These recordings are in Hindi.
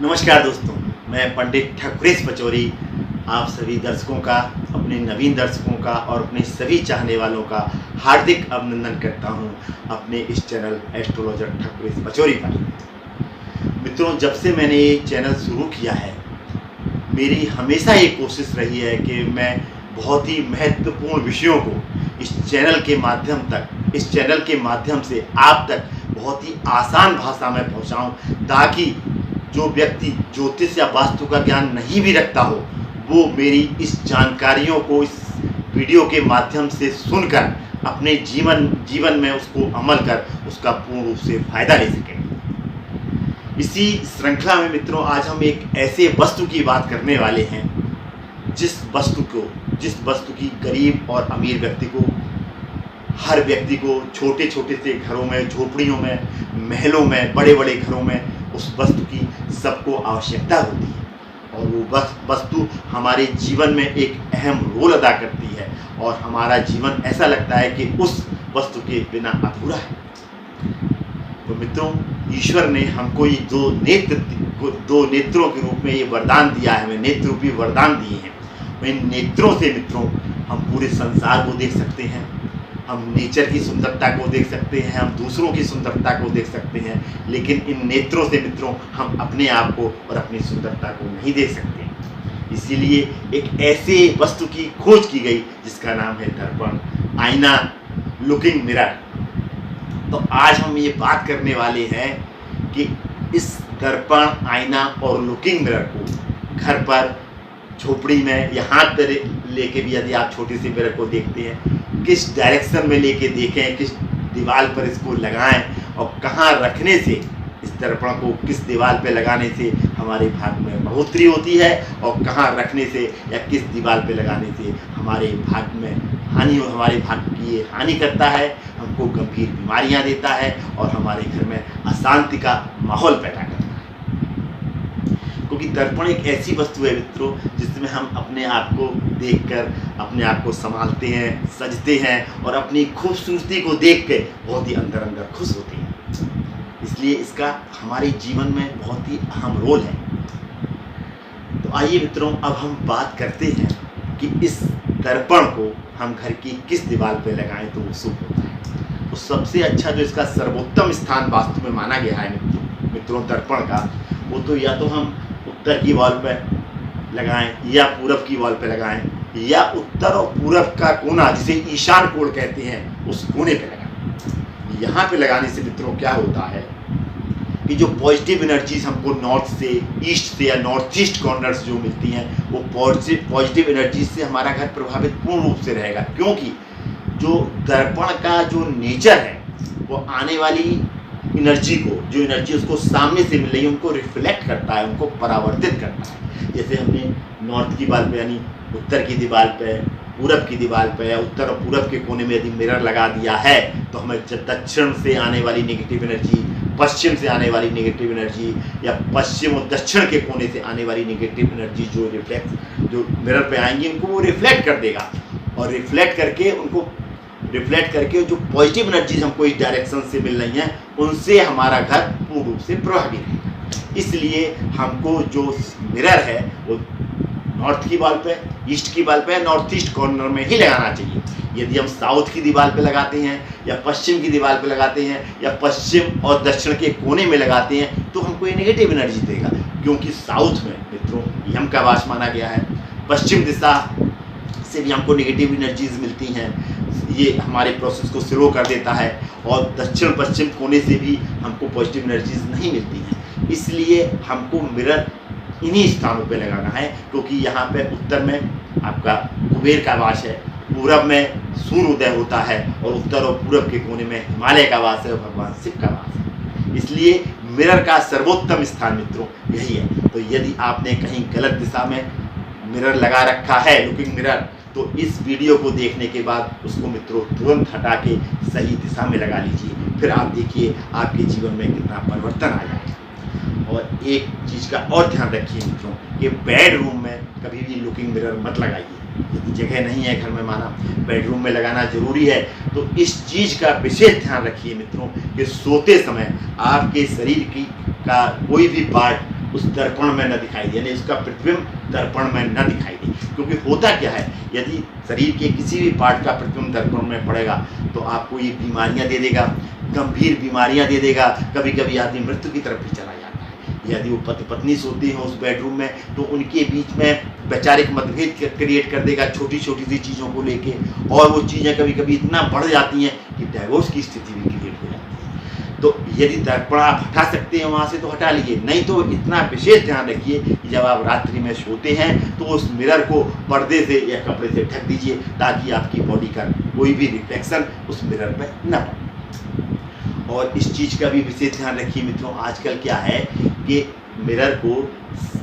नमस्कार दोस्तों, मैं पंडित ठकुरेश पचौरी आप सभी दर्शकों का, अपने नवीन दर्शकों का और अपने सभी चाहने वालों का हार्दिक अभिनंदन करता हूं अपने इस चैनल एस्ट्रोलॉजर ठकुरेश पचौरी पर। मित्रों, जब से मैंने ये चैनल शुरू किया है, मेरी हमेशा ये कोशिश रही है कि मैं बहुत ही महत्वपूर्ण विषयों को इस चैनल के माध्यम से आप तक बहुत ही आसान भाषा में पहुंचाऊं, ताकि जो व्यक्ति ज्योतिष या वास्तु का ज्ञान नहीं भी रखता हो, वो मेरी इस जानकारियों को इस वीडियो के माध्यम से सुनकर अपने जीवन में उसको अमल कर उसका पूर्ण रूप से फायदा ले सके। इसी श्रृंखला में मित्रों, आज हम एक ऐसे वस्तु की बात करने वाले हैं जिस वस्तु की गरीब और अमीर व्यक्ति को, हर व्यक्ति को, छोटे छोटे से घरों में, झोपड़ियों में, महलों में, बड़े बड़े घरों में उस वस्तु की सबको आवश्यकता होती है, और वो वस्तु हमारे जीवन में एक अहम रोल अदा करती है और हमारा जीवन ऐसा लगता है कि उस वस्तु के बिना अधूरा है। तो मित्रों, ईश्वर ने हमको ये दो नेत्रों के रूप में ये वरदान दिया है, हमें नेत्र रूपी वरदान दिए हैं। इन नेत्रों से मित्रों हम पूरे संसार को देख सकते हैं, हम नेचर की सुंदरता को देख सकते हैं, हम दूसरों की सुंदरता को देख सकते हैं, लेकिन इन नेत्रों से मित्रों हम अपने आप को और अपनी सुंदरता को नहीं देख सकते। इसीलिए एक ऐसे वस्तु की खोज की गई जिसका नाम है दर्पण, आईना, लुकिंग मिरर। तो आज हम ये बात करने वाले हैं कि इस दर्पण, आईना और लुकिंग मिरर को घर पर, झोपड़ी में या हाथ पर लेके भी यदि आप छोटी सी मिरर को देखते हैं, किस डायरेक्शन में लेके देखें, किस दीवार पर इसको लगाएं और कहाँ रखने से, इस दर्पण को किस दीवार पे लगाने से हमारे भाग्य में बढ़ोतरी होती है और कहाँ रखने से या किस दीवार पे लगाने से हमारे भाग्य में हमारे भाग्य की ये हानि करता है, हमको गंभीर बीमारियां देता है और हमारे घर में अशांति का माहौल पैदा करता है। क्योंकि दर्पण एक ऐसी वस्तु है मित्रों जिसमें हम अपने आप को देखकर अपने आप को संभालते हैं, सजते हैं और अपनी खूबसूरती को देख के बहुत ही अंदर अंदर खुश होते हैं। इसलिए इसका हमारे जीवन में बहुत ही अहम रोल है। तो आइए मित्रों, अब हम बात करते हैं कि इस दर्पण को हम घर की किस दीवार पे लगाएं तो वो शुभ होता है। तो सबसे अच्छा जो इसका सर्वोत्तम स्थान वास्तु में माना गया है मित्रों दर्पण का, वो तो या तो हम उत्तर की वॉल पे लगाएं या पूरब की वॉल पे लगाएं या उत्तर और पूरब का कोना, जिसे ईशान कोण कहते हैं, उस कोने पे लगाएं। यहाँ पे लगाने से मित्रों क्या होता है कि जो पॉजिटिव एनर्जीज हमको नॉर्थ से, ईस्ट से या नॉर्थ ईस्ट कॉर्नर्स जो मिलती हैं, वो पॉजिटिव एनर्जीज से हमारा घर प्रभावित पूर्ण रूप से रहेगा। क्योंकि जो दर्पण का जो नेचर है वो आने वाली एनर्जी को, जो एनर्जी उसको सामने से मिल रही है, उनको रिफ्लेक्ट करता है, उनको परावर्तित करता है। जैसे हमने नॉर्थ की दीवार पे यानी उत्तर की दीवार पे, पूरब की दीवार पे या उत्तर और पूरब के कोने में यदि मिरर लगा दिया है, तो हमें दक्षिण से आने वाली नेगेटिव एनर्जी, पश्चिम से आने वाली नेगेटिव एनर्जी या पश्चिम और दक्षिण के कोने से आने वाली नेगेटिव एनर्जी जो मिरर पे आएंगी, उनको वो रिफ्लेक्ट कर देगा और रिफ्लेक्ट करके जो पॉजिटिव एनर्जीज हमको इस डायरेक्शन से मिल रही हैं, उनसे हमारा घर पूर्ण रूप से प्रभावित रहेगा। इसलिए हमको जो मिरर है वो नॉर्थ की वॉल पे, ईस्ट की वॉल पे, नॉर्थ ईस्ट कॉर्नर में ही लगाना चाहिए। यदि हम साउथ की दीवार पे लगाते हैं या पश्चिम की दीवार पे लगाते हैं या पश्चिम और दक्षिण के कोने में लगाते हैं, तो हमको ये नेगेटिव एनर्जी देगा। क्योंकि साउथ में मित्रों यम का वास माना गया है, पश्चिम दिशा से भी हमको नेगेटिव एनर्जीज मिलती हैं, ये हमारे प्रोसेस को स्लो कर देता है, और दक्षिण पश्चिम कोने से भी हमको पॉजिटिव एनर्जीज नहीं मिलती हैं। इसलिए हमको मिरर इन्हीं स्थानों पे लगाना है, क्योंकि यहाँ पे उत्तर में आपका कुबेर का वास है, पूरब में सूर्योदय होता है और उत्तर और पूरब के कोने में हिमालय का वास है और भगवान शिव का वास है। इसलिए मिरर का सर्वोत्तम स्थान मित्रों यही है। तो यदि आपने कहीं गलत दिशा में मिरर लगा रखा है, लुकिंग मिरर, तो इस वीडियो को देखने के बाद उसको मित्रों तुरंत हटा के सही दिशा में लगा लीजिए। फिर आप देखिए आपके जीवन में कितना परिवर्तन आ जाएगा। और एक चीज़ का और ध्यान रखिए मित्रों कि बेडरूम में कभी भी लुकिंग मिरर मत लगाइए। यदि जगह नहीं है घर में, माना बेडरूम में लगाना जरूरी है, तो इस चीज़ का विशेष ध्यान रखिए मित्रों कि सोते समय आपके शरीर का कोई भी पार्ट उस दर्पण में न दिखाई दे, यानी उसका प्रतिबिंब दर्पण में न दिखाई दे। क्योंकि होता क्या है, यदि शरीर के किसी भी पार्ट का प्रतिबिंब दर्पण में पड़ेगा तो आपको ये बीमारियां दे देगा, गंभीर बीमारियां दे देगा। कभी कभी आदमी मृत्यु की तरफ भी चला जाता है। यदि वो पति पत्नी सोती हैं उस बेडरूम में तो उनके बीच में वैचारिक मतभेद क्रिएट कर देगा छोटी छोटी सी चीज़ों को लेके, और वो चीज़ें कभी कभी इतना बढ़ जाती हैं कि डाइवोर्स की स्थिति भी क्रिएट हो जाती है। तो यदि दर्पण आप हटा सकते हैं वहाँ से तो हटा लीजिए, नहीं तो इतना विशेष ध्यान रखिए कि जब आप रात्रि में सोते हैं तो उस मिरर को पर्दे से या कपड़े से ढक दीजिए, ताकि आपकी बॉडी का कोई भी रिफ्लेक्शन उस मिरर पर न पड़े। और इस चीज़ का भी विशेष ध्यान रखिए मित्रों, आजकल क्या है कि मिरर को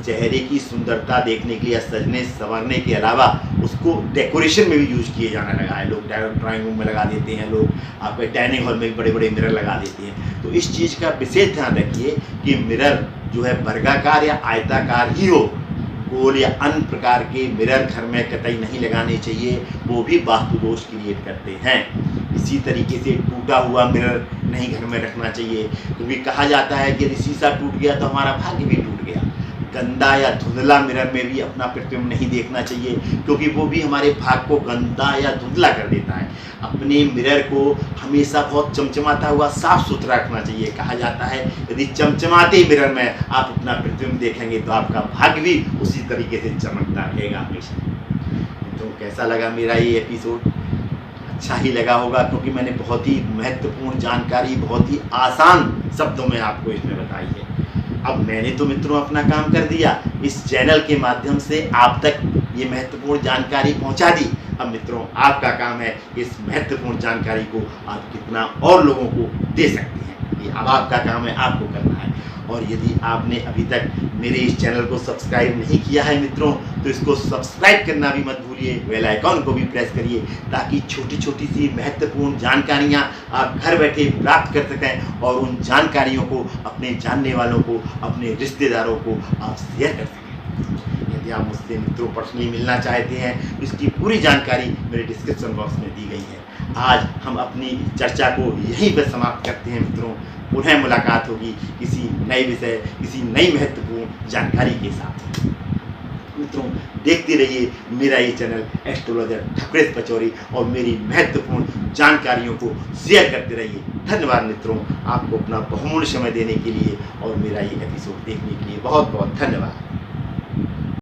चेहरे की सुंदरता देखने के लिए, सजने संवरने के अलावा उसको डेकोरेशन में भी यूज किए जाने लगा है। लोग ड्राइंग रूम में लगा देते हैं, लोग आपके डाइनिंग हॉल में भी बड़े बड़े मिरर लगा देते हैं। तो इस चीज़ का विशेष ध्यान रखिए कि मिरर जो है वर्गाकार या आयताकार ही हो, गोल या अन्य प्रकार के मिरर घर में कतई नहीं लगाने चाहिए, वो भी वास्तु दोष क्रिएट करते हैं। इसी तरीके से टूटा हुआ मिरर नहीं घर में रखना चाहिए, क्योंकि कहा जाता है कि यदि शीशा टूट गया तो हमारा भाग्य भी टूट गया। गंदा या धुंधला मिरर में भी अपना प्रतिबिंब नहीं देखना चाहिए, क्योंकि वो भी हमारे भाग को गंदा या धुंधला कर देता है। अपने मिरर को हमेशा बहुत चमचमाता हुआ साफ सुथरा रखना चाहिए। कहा जाता है यदि चमचमाते मिरर में आप अपना प्रतिबिंब देखेंगे तो आपका भाग्य भी उसी तरीके से चमकता रहेगा हमेशा। तो कैसा लगा मेरा ये एपिसोड? अच्छा ही लगा होगा, क्योंकि मैंने बहुत ही महत्वपूर्ण जानकारी बहुत ही आसान शब्दों में आपको इसमें बताई है। अब मैंने तो मित्रों अपना काम कर दिया, इस चैनल के माध्यम से आप तक ये महत्वपूर्ण जानकारी पहुंचा दी। अब मित्रों आपका काम है इस महत्वपूर्ण जानकारी को आप कितना और लोगों को दे सकते हैं, ये अब आपका काम है, आपको करना है। और यदि आपने अभी तक मेरे इस चैनल को सब्सक्राइब नहीं किया है मित्रों, तो इसको सब्सक्राइब करना भी मत भूलिए, बेल आइकॉन को भी प्रेस करिए, ताकि छोटी छोटी सी महत्वपूर्ण जानकारियाँ आप घर बैठे प्राप्त कर सकें और उन जानकारियों को अपने जानने वालों को, अपने रिश्तेदारों को आप शेयर कर सकें। यदि आप मुझसे मित्रों पर्सनली मिलना चाहते हैं तो इसकी पूरी जानकारी मेरे डिस्क्रिप्शन बॉक्स में दी गई है। आज हम अपनी चर्चा को यहीं पर समाप्त करते हैं मित्रों। पुनः मुलाकात होगी किसी नए विषय, किसी नई महत्वपूर्ण जानकारी के साथ। मित्रों देखते रहिए मेरा ये चैनल एस्ट्रोलॉजर ठकुरेश पचौरी, और मेरी महत्वपूर्ण जानकारियों को शेयर करते रहिए। धन्यवाद मित्रों, आपको अपना बहुमूल्य समय देने के लिए और मेरा ये एपिसोड देखने के लिए बहुत बहुत धन्यवाद।